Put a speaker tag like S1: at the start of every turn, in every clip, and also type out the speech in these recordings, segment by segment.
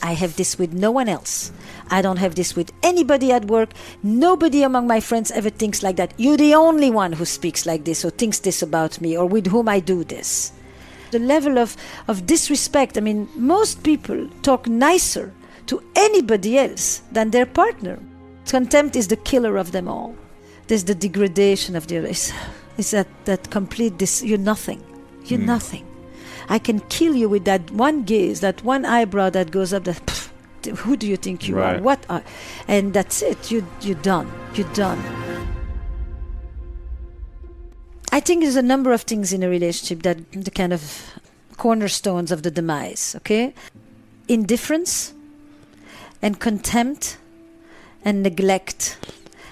S1: I have this with no one else. I don't have this with anybody at work. Nobody among my friends ever thinks like that. You're the only one who speaks like this or thinks this about me or with whom I do this. The level of disrespect, I mean, most people talk nicer to anybody else than their partner. Contempt is the killer of them all. There's the degradation of the other. It's that complete, you're nothing. You're nothing. I can kill you with that one gaze, that one eyebrow that goes up, who do you think you are? What are? And that's it. You're done. You're done. I think there's a number of things in a relationship that the kind of cornerstones of the demise, okay? Indifference and contempt and neglect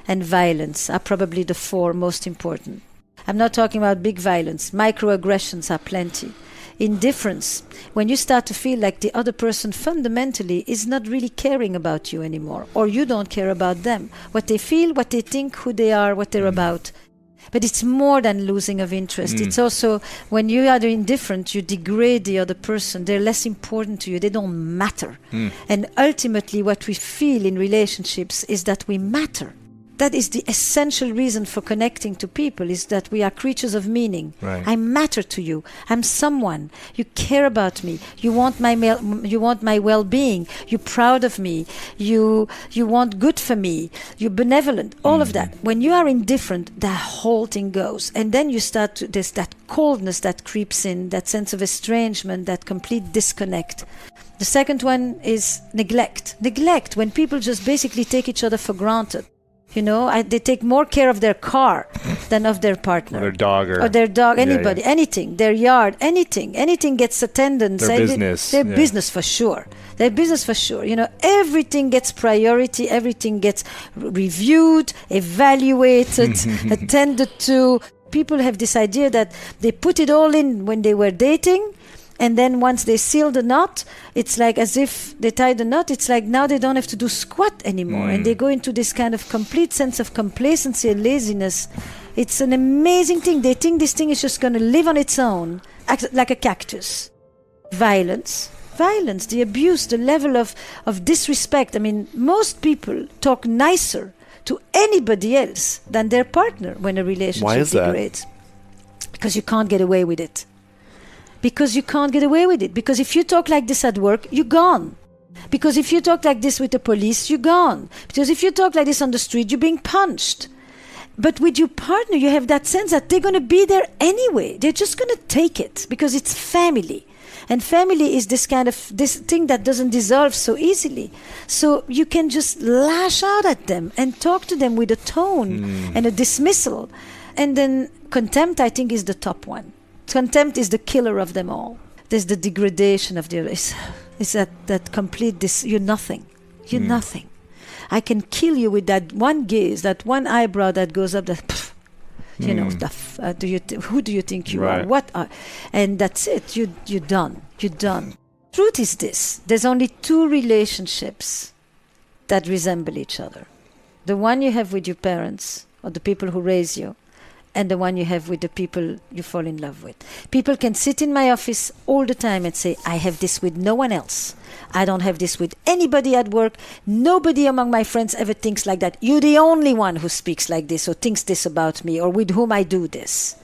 S1: and violence are probably the four most important. I'm not talking about big violence. Microaggressions are plenty. Indifference, when you start to feel like the other person fundamentally is not really caring about you anymore, or you don't care about them, what they feel, what they think, who they are, what they're about. But it's more than losing of interest. It's also when you are indifferent, you degrade the other person. They're less important to you. They don't matter. And ultimately what we feel in relationships is that we matter. That is the essential reason for connecting to people, is that we are creatures of meaning.
S2: Right.
S1: I matter to you. I'm someone. You care about me. You want my well-being. You're proud of me. You want good for me. You're benevolent. All of that. When you are indifferent, the whole thing goes. And then you start to, there's that coldness that creeps in, that sense of estrangement, that complete disconnect. The second one is neglect. Neglect, when people just basically take each other for granted. You know, they take more care of their car than of their partner.
S2: Or their dog.
S1: Anybody, anything, their yard, anything. Anything gets attendance.
S2: Their business.
S1: Their business for sure. Their business for sure. You know, everything gets priority. Everything gets reviewed, evaluated, attended to. People have this idea that they put it all in when they were dating. And then once they seal the knot, it's like as if they tie the knot, it's like now they don't have to do squat anymore. And they go into this kind of complete sense of complacency and laziness. It's an amazing thing. They think this thing is just going to live on its own, like a cactus. Violence, the abuse, the level of disrespect. I mean, most people talk nicer to anybody else than their partner when a relationship degrades. Because you can't get away with it. Because you can't get away with it. Because if you talk like this at work, you're gone. Because if you talk like this with the police, you're gone. Because if you talk like this on the street, you're being punched. But with your partner, you have that sense that they're going to be there anyway. They're just going to take it because it's family. And family is this thing that doesn't dissolve so easily. So you can just lash out at them and talk to them with a tone and a dismissal. And then contempt, I think, is the top one. Contempt is the killer of them all. There's the degradation of the other. It's that complete, you're nothing. You're nothing. I can kill you with that one gaze, that one eyebrow that goes up, you know, who do you think you are? What are? And that's it. You're done. You're done. Truth is this. There's only two relationships that resemble each other. The one you have with your parents or the people who raise you, and the one you have with the people you fall in love with. People can sit in my office all the time and say, I have this with no one else. I don't have this with anybody at work. Nobody among my friends ever thinks like that. You're the only one who speaks like this or thinks this about me or with whom I do this.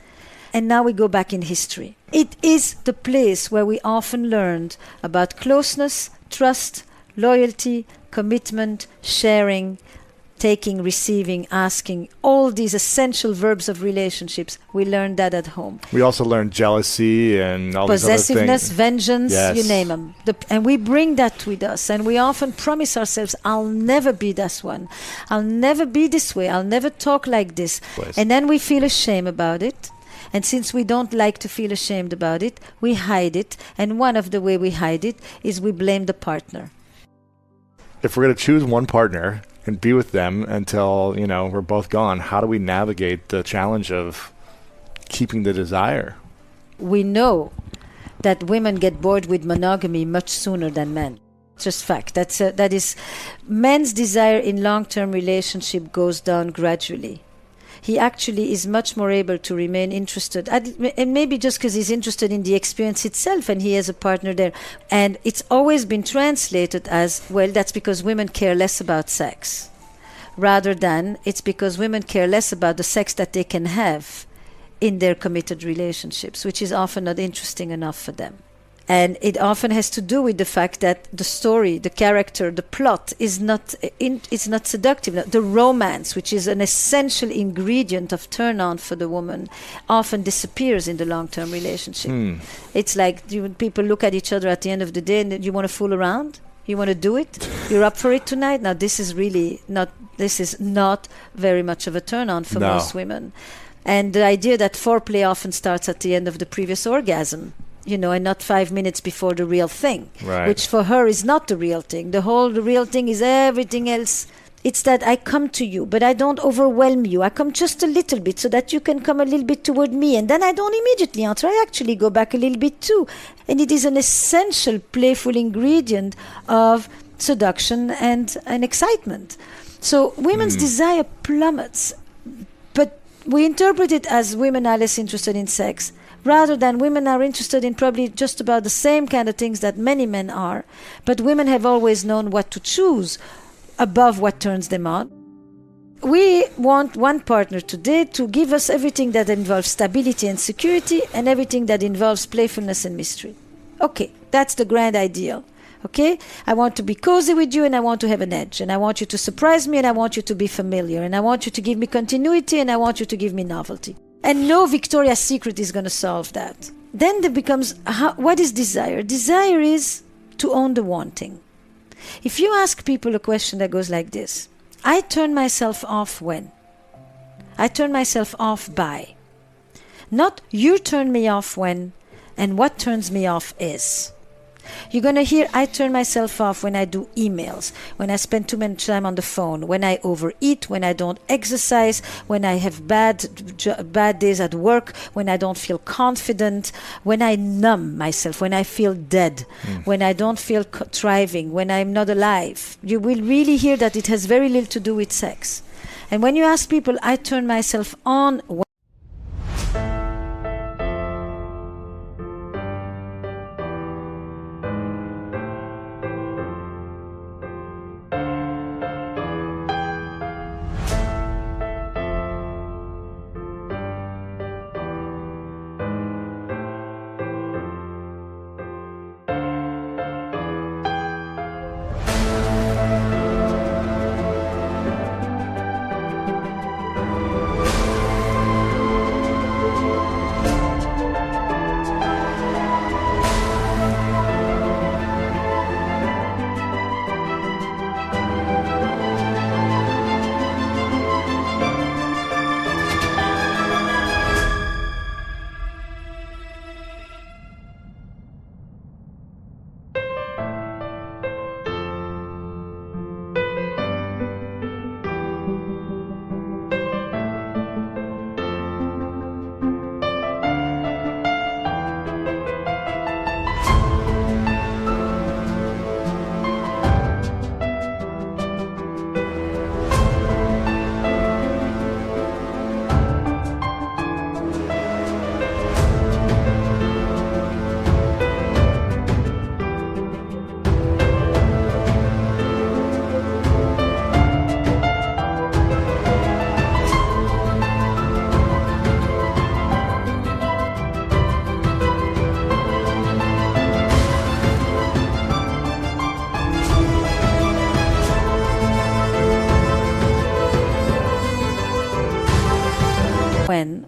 S1: And now we go back in history. It is the place where we often learned about closeness, trust, loyalty, commitment, sharing, taking, receiving, asking, all these essential verbs of relationships. We learned that at home.
S2: We also learned jealousy and all these other things.
S1: Possessiveness, vengeance,
S2: yes.
S1: You name them. And we bring that with us. And we often promise ourselves, I'll never be this one. I'll never be this way. I'll never talk like this.
S2: Please.
S1: And then we feel ashamed about it. And since we don't like to feel ashamed about it, we hide it. And one of the way we hide it is we blame the partner.
S2: If we're going to choose one partner and be with them until, we're both gone, how do we navigate the challenge of keeping the desire?
S1: We know that women get bored with monogamy much sooner than men. It's just fact. That is, men's desire in long-term relationship goes down gradually. he actually is much more able to remain interested. And maybe just because he's interested in the experience itself and he has a partner there. And it's always been translated as, well, that's because women care less about sex, rather than it's because women care less about the sex that they can have in their committed relationships, which is often not interesting enough for them. And it often has to do with the fact that the story, the character, the plot is not seductive. The romance, which is an essential ingredient of turn on for the woman, often disappears in the long-term relationship. It's like people look at each other at the end of the day and you want to fool around? You want to do it? You're up for it tonight? Now, this is not very much of a turn on for most women. And the idea that foreplay often starts at the end of the previous orgasm, and not 5 minutes before the real thing, which for her is not the real thing. The real thing is everything else. It's that I come to you, but I don't overwhelm you. I come just a little bit so that you can come a little bit toward me. And then I don't immediately answer. I actually go back a little bit too. And it is an essential playful ingredient of seduction and excitement. So women's desire plummets, but we interpret it as women are less interested in sex, rather than women are interested in probably just about the same kind of things that many men are. But women have always known what to choose above what turns them on. We want one partner today to give us everything that involves stability and security and everything that involves playfulness and mystery. Okay, that's the grand ideal. Okay, I want to be cozy with you and I want to have an edge and I want you to surprise me and I want you to be familiar and I want you to give me continuity and I want you to give me novelty. And no Victoria's Secret is going to solve that. Then there becomes, what is desire? Desire is to own the wanting. If you ask people a question that goes like this, I turn myself off when? I turn myself off by. Not you turn me off when, and what turns me off is. You're going to hear, I turn myself off when I do emails, when I spend too much time on the phone, when I overeat, when I don't exercise, when I have bad days at work, when I don't feel confident, when I numb myself, when I feel dead, when I don't feel thriving, when I'm not alive. You will really hear that it has very little to do with sex. And when you ask people, I turn myself on when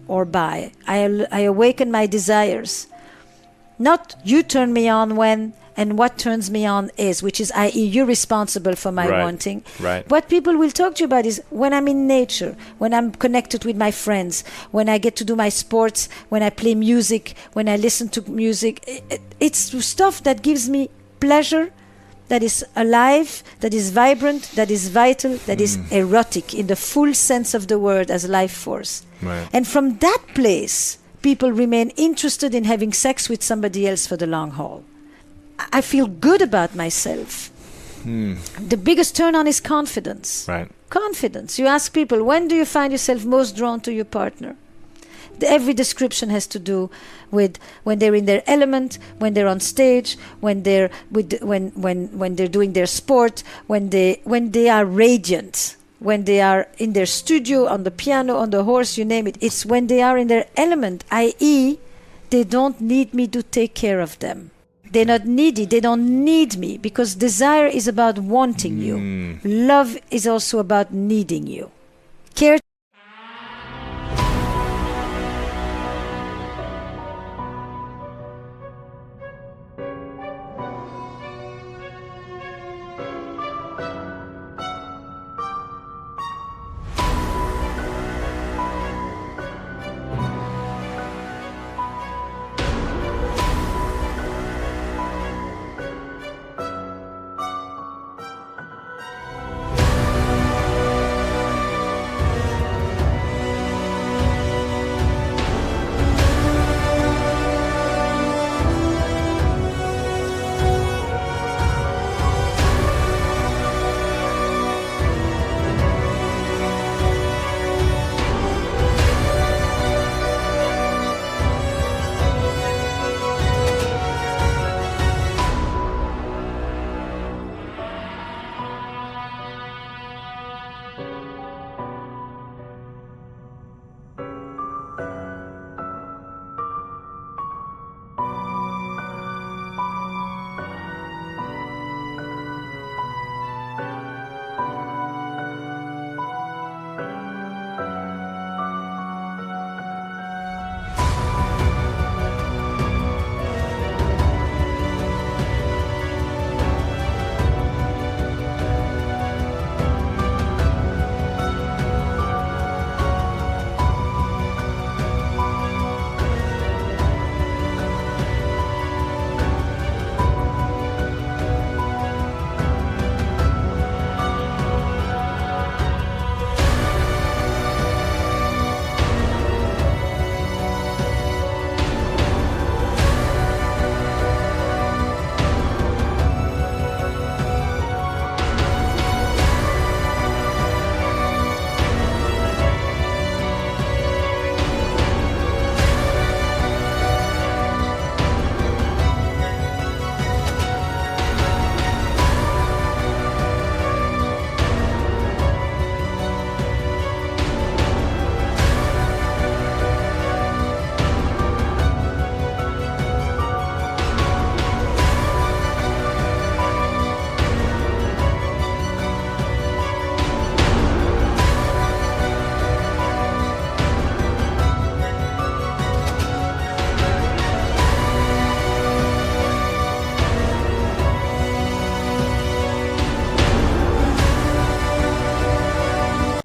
S1: or by. I awaken my desires. Not you turn me on when and what turns me on is, which is, i.e., you're responsible for my wanting.
S2: Right.
S1: What people will talk to you about is when I'm in nature, when I'm connected with my friends, when I get to do my sports, when I play music, when I listen to music. It's stuff that gives me pleasure, that is alive, that is vibrant, that is vital, that is erotic in the full sense of the word as life force.
S2: Right.
S1: And from that place, people remain interested in having sex with somebody else for the long haul. I feel good about myself The biggest turn on is confidence.
S2: Right.
S1: Confidence. You ask people, when do you find yourself most drawn to your partner? Every description has to do with when they're in their element, when they're on stage, when they're when they're doing their sport, when they are radiant, when they are in their studio, on the piano, on the horse, you name it. It's when they are in their element, i.e., they don't need me to take care of them. They're not needy. They don't need me, because desire is about wanting you. Love is also about needing you. Care.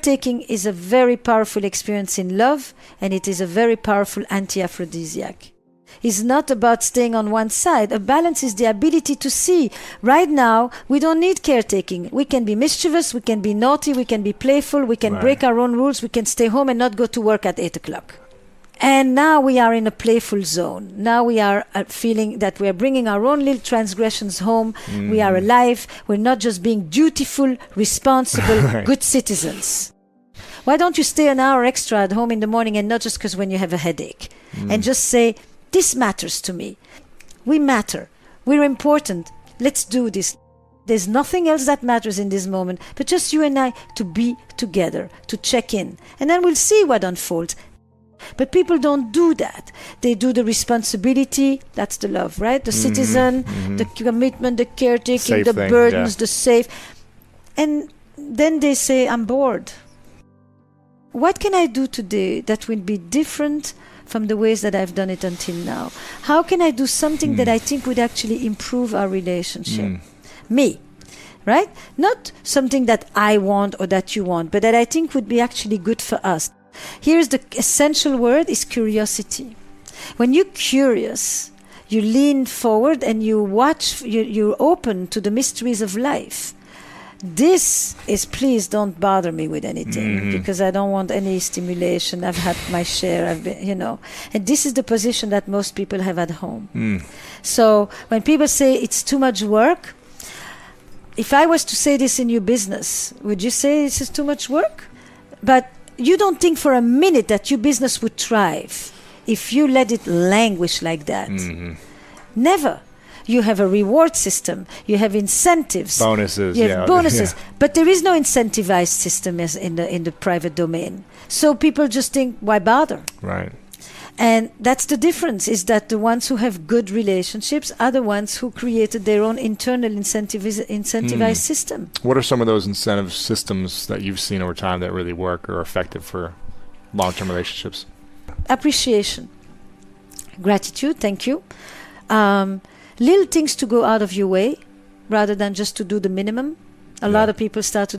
S1: Taking is a very powerful experience in love, and it is a very powerful anti-aphrodisiac. It's not about staying on one side. A balance is the ability to see. Right now, we don't need caretaking. We can be mischievous, we can be naughty, we can be playful, we can break our own rules, we can stay home and not go to work at 8 o'clock. And now we are in a playful zone. Now we are feeling that we are bringing our own little transgressions home. We are alive. We're not just being dutiful, responsible, good citizens. Why don't you stay an hour extra at home in the morning, and not just because when you have a headache, and just say, this matters to me. We matter. We're important. Let's do this. There's nothing else that matters in this moment, but just you and I to be together, to check in. And then we'll see what unfolds. But people don't do that. They do the responsibility, that's the love, right? The citizen, the commitment, the caretaking,
S2: safe
S1: the
S2: thing,
S1: burdens, the safe. And then they say, I'm bored. What can I do today that will be different from the ways that I've done it until now? How can I do something that I think would actually improve our relationship? Me, right? Not something that I want or that you want, but that I think would be actually good for us. Here's the essential word, is curiosity. When you're curious, you lean forward and you watch, you're open to the mysteries of life. This is, please don't bother me with anything, because I don't want any stimulation. I've had my share, I've been, and this is the position that most people have at home. So when people say it's too much work, if I was to say this in your business, would you say this is too much work? But you don't think for a minute that your business would thrive if you let it languish like that.
S2: Mm-hmm.
S1: Never. You have a reward system. You have incentives.
S2: Bonuses.
S1: You have
S2: yeah.
S1: bonuses.
S2: Yeah.
S1: But there is no incentivized system as in the private domain. So people just think, why bother?
S2: Right.
S1: And that's the difference, is that the ones who have good relationships are the ones who created their own internal incentivized system.
S2: What are some of those incentive systems that you've seen over time that really work or are effective for long-term relationships?
S1: Appreciation. Gratitude, thank you. Little things to go out of your way rather than just to do the minimum. A lot of people start to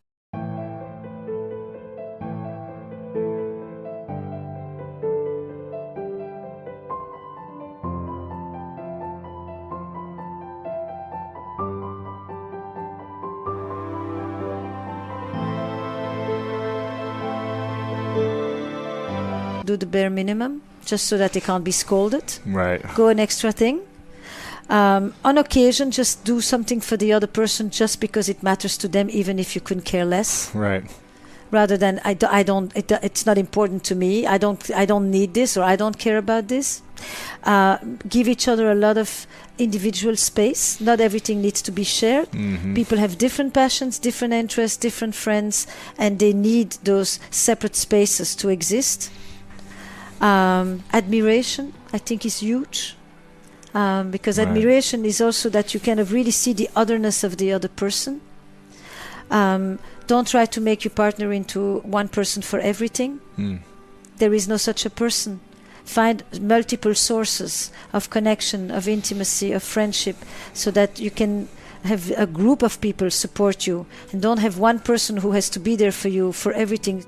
S1: do the bare minimum just so that they can't be scolded.
S2: Right.
S1: Go an extra thing. On occasion, just do something for the other person just because it matters to them, even if you couldn't care less.
S2: Right.
S1: Rather than it's not important to me. I don't need this, or I don't care about this. Give each other a lot of individual space. Not everything needs to be shared.
S2: Mm-hmm.
S1: People have different passions, different interests, different friends, and they need those separate spaces to exist. Admiration, I think, is huge. Because admiration is also that you kind of really see the otherness of the other person. Don't try to make your partner into one person for everything. There is no such a person. Find multiple sources of connection, of intimacy, of friendship, so that you can have a group of people support you, and don't have one person who has to be there for you for everything.